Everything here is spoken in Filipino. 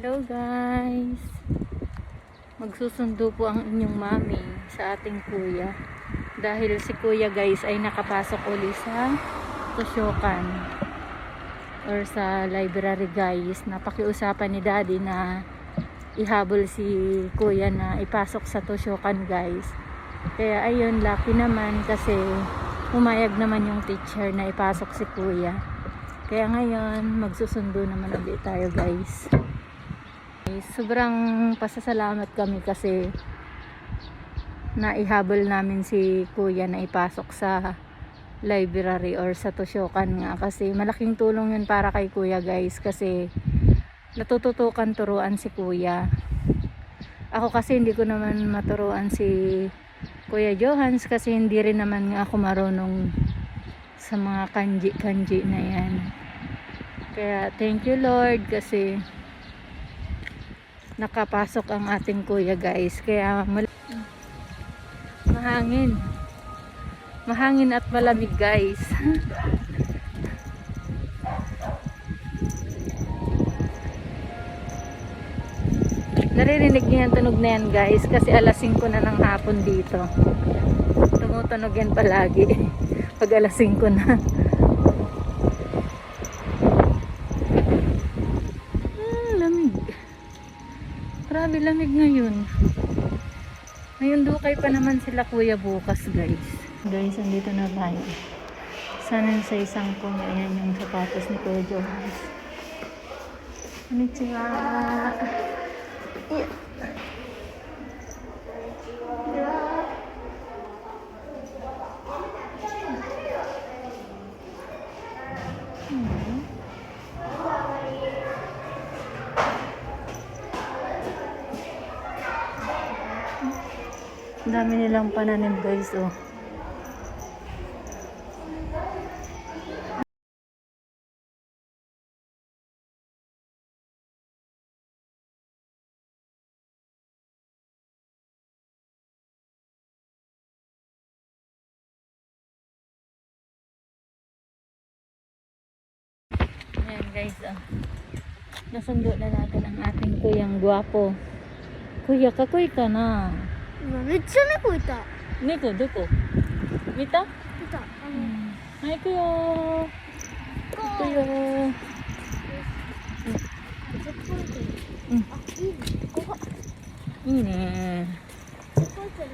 Hello guys, magsusundo po ang inyong mami sa ating kuya dahil si kuya guys ay nakapasok uli sa Tusyokan or sa library guys. Napakiusapan ni daddy na ihabol si kuya na ipasok sa Tusyokan guys. Kaya ayun, lucky naman kasi pumayag naman yung teacher na ipasok si kuya. Kaya ngayon magsusundo naman ulit tayo guys. Sobrang pasasalamat kami kasi naihabol namin si kuya na ipasok sa library or sa Tusyokan nga, kasi malaking tulong yun para kay kuya guys, kasi natututukan turuan si kuya. Ako kasi hindi ko naman maturuan si Kuya Johans kasi hindi rin naman nga ako marunong sa mga kanji na yan. Kaya thank you Lord kasi nakapasok ang ating kuya guys. Kaya mahangin at malamig guys. Naririnig niyo yung tunog na yan guys kasi alas 5 na ng hapon dito. Tumutunog yan palagi pag alas 5 na. Lamig. Grabe lamig ngayon. Ngayon dukay pa naman sila kuya bukas guys. Guys, andito na tayo. Sana sa isang puno. Ayan yung sapatos ni Kuya Johans. Konnichiwa. Ang dami nilang pananim guys, oh. Ayan guys, oh. Nasundo na natin ang ating kuyang gwapo. Kuya, kakoy ka na. めっちゃ猫いた。猫どこ見た？いた。はい、行くよー。行くよー。あ、いいね。ここ。いいねここ行ってる。